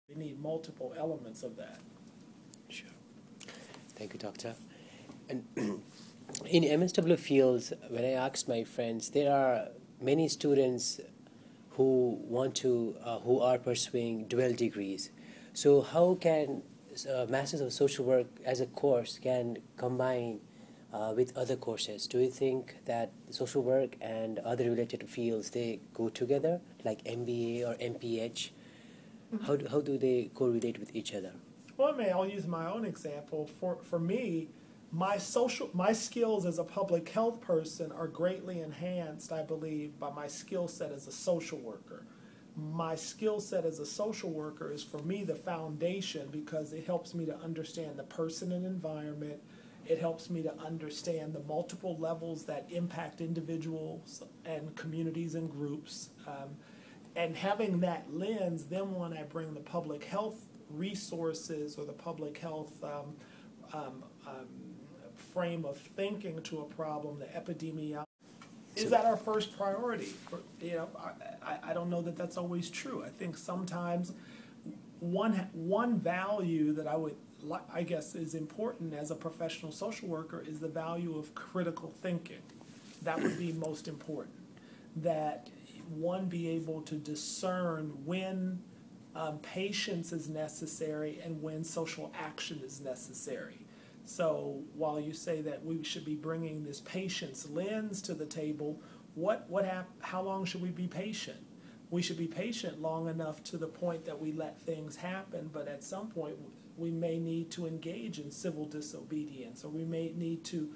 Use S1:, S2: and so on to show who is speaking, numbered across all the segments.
S1: We need multiple elements of that.
S2: Sure. Thank you, Doctor. And in MSW fields, when I asked my friends, there are many students who are pursuing dual degrees. So how can Masters of Social Work as a course can combine with other courses? Do you think that social work and other related fields, they go together, like MBA or MPH? How do they correlate with each other?
S1: Well, I'll use my own example. For me, my skills as a public health person are greatly enhanced, I believe, by my skill set as a social worker. My skill set as a social worker is, for me, the foundation because it helps me to understand the person and environment. It helps me to understand the multiple levels that impact individuals and communities and groups. And having that lens, then when I bring the public health resources or the public health frame of thinking to a problem, the epidemiology, is that our first priority? I don't know that that's always true. I think sometimes one value that I guess is important as a professional social worker is the value of critical thinking. That would be most important. That one be able to discern when patience is necessary and when social action is necessary. So while you say that we should be bringing this patience lens to the table, how long should we be patient? We should be patient long enough to the point that we let things happen, but at some point we may need to engage in civil disobedience, or we may need to,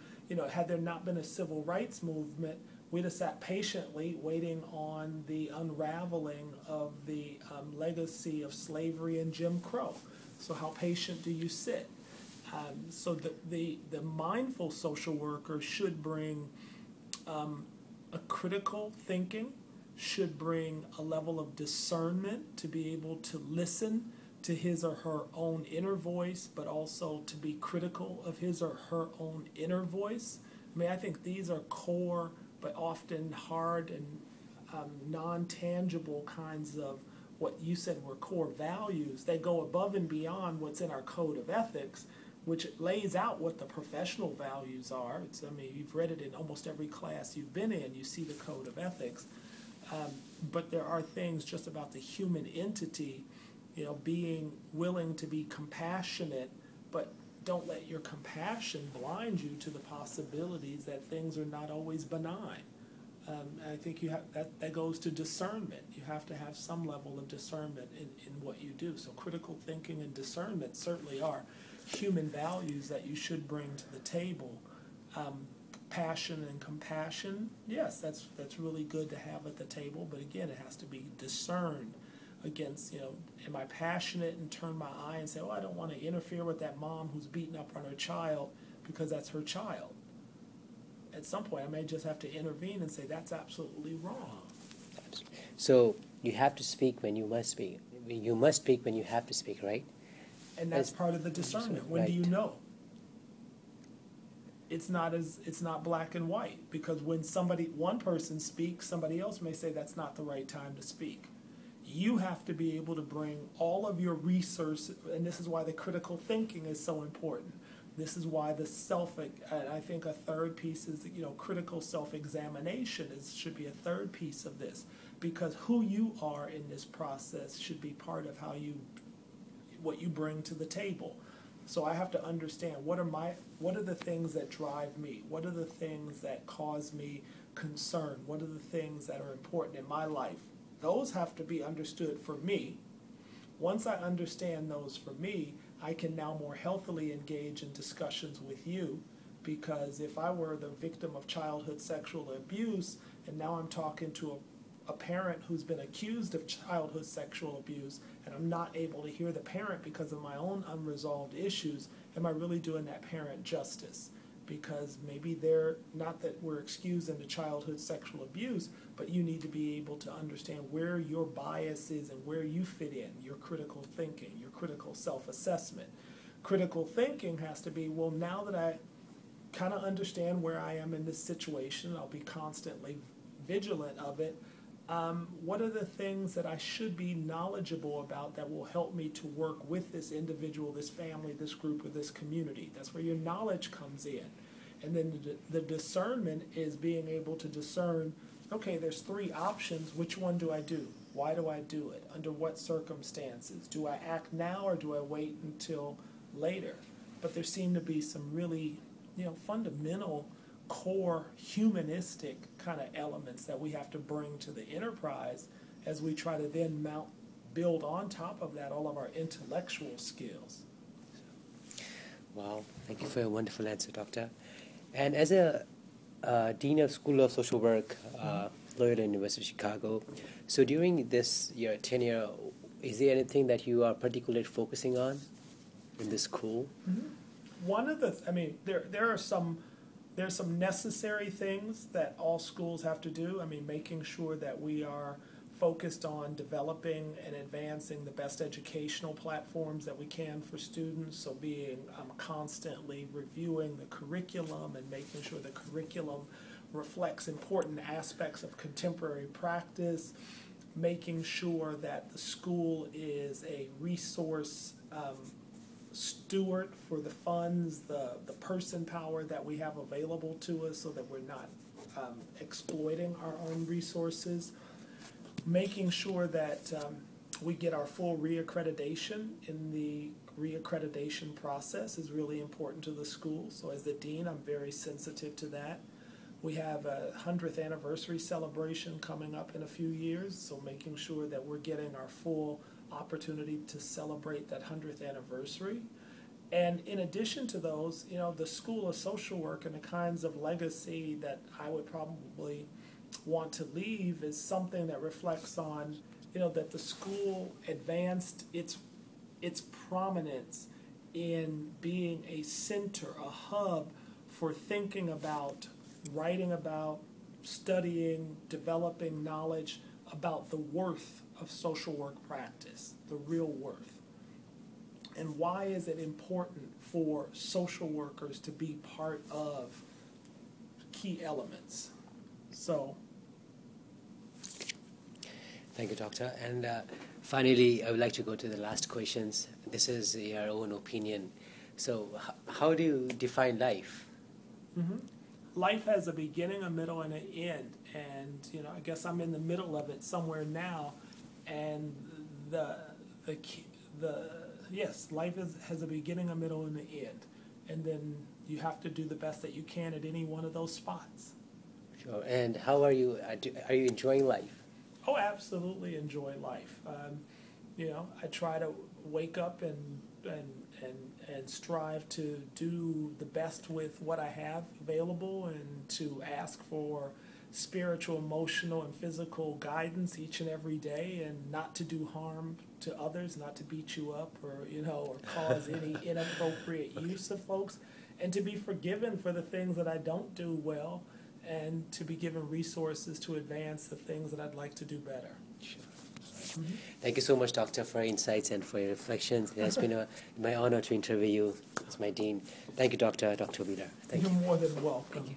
S1: had there not been a civil rights movement, we'd have sat patiently waiting on the unraveling of the legacy of slavery and Jim Crow. So how patient do you sit? So the mindful social worker should bring a critical thinking, should bring a level of discernment to be able to listen to his or her own inner voice, but also to be critical of his or her own inner voice. I think these are core but often hard and non-tangible kinds of what you said were core values. They go above and beyond what's in our code of ethics, which lays out what the professional values are. You've read it in almost every class you've been in. You see the code of ethics. But there are things just about the human entity, being willing to be compassionate, but don't let your compassion blind you to the possibilities that things are not always benign. I think that goes to discernment. You have to have some level of discernment in what you do. So critical thinking and discernment certainly are human values that you should bring to the table. Passion and compassion, yes, that's really good to have at the table, but again, it has to be discerned against, am I passionate and turn my eye and say, I don't want to interfere with that mom who's beating up on her child because that's her child. At some point, I may just have to intervene and say, that's absolutely wrong.
S2: So you have to speak when you must speak. You must speak when you have to speak, right?
S1: And that's part of the discernment. When do you know? It's not black and white, because when one person speaks, somebody else may say that's not the right time to speak. You have to be able to bring all of your research, and this is why the critical thinking is so important. This is why I think a third piece is, critical self-examination should be a third piece of this, because who you are in this process should be part of what you bring to the table. So I have to understand what are the things that drive me? What are the things that cause me concern? What are the things that are important in my life? Those have to be understood for me. Once I understand those for me, I can now more healthily engage in discussions with you, because if I were the victim of childhood sexual abuse and now I'm talking to a parent who's been accused of childhood sexual abuse and I'm not able to hear the parent because of my own unresolved issues, am I really doing that parent justice? Because maybe they're not that we're excused into childhood sexual abuse, but you need to be able to understand where your bias is and where you fit in, your critical thinking, your critical self-assessment. Critical thinking has to be, well, now that I kind of understand where I am in this situation, I'll be constantly vigilant of it, What are the things that I should be knowledgeable about that will help me to work with this individual, this family, this group, or this community? That's where your knowledge comes in. And then the discernment is being able to discern, okay, there's three options. Which one do I do? Why do I do it? Under what circumstances? Do I act now or do I wait until later? But there seem to be some really, fundamental, core, humanistic kind of elements that we have to bring to the enterprise as we try to then build on top of that all of our intellectual skills.
S2: Wow, thank you for your wonderful answer, Doctor. And as a Dean of School of Social Work, Loyola University Chicago, so during this your tenure, is there anything that you are particularly focusing on in the school?
S1: One of the, there's some necessary things that all schools have to do. Making sure that we are focused on developing and advancing the best educational platforms that we can for students. So being constantly reviewing the curriculum and making sure the curriculum reflects important aspects of contemporary practice, making sure that the school is a resource steward for the funds, the person power that we have available to us so that we're not exploiting our own resources, making sure that we get our full reaccreditation in the reaccreditation process is really important to the school. So as the dean, I'm very sensitive to that. We have a 100th anniversary celebration coming up in a few years, so making sure that we're getting our full opportunity to celebrate that 100th anniversary. And in addition to those, the School of Social Work and the kinds of legacy that I would probably want to leave is something that reflects on, that the school advanced its prominence in being a center, a hub for thinking about, writing about, studying, developing knowledge about the worth of social work practice, the real worth. And why is it important for social workers to be part of key elements? So,
S2: thank you, Doctor. And finally, I would like to go to the last questions. This is your own opinion. So, how do you define life?
S1: Life has a beginning, a middle, and an end. And I guess I'm in the middle of it somewhere now. And yes, life has a beginning, a middle, and an end. And then you have to do the best that you can at any one of those spots.
S2: Sure. And how are you? Are you enjoying life?
S1: Oh, absolutely enjoy life. I try to wake up and strive to do the best with what I have available and to ask for spiritual, emotional, and physical guidance each and every day, and not to do harm to others, not to beat you up or cause any inappropriate use of folks, and to be forgiven for the things that I don't do well, and to be given resources to advance the things that I'd like to do better.
S2: Sure. Thank you so much, Doctor, for your insights and for your reflections. It has been my honor to interview you as my dean. Thank you, Dr. Wheeler. Thank you.
S1: You're more than welcome.
S2: Thank you.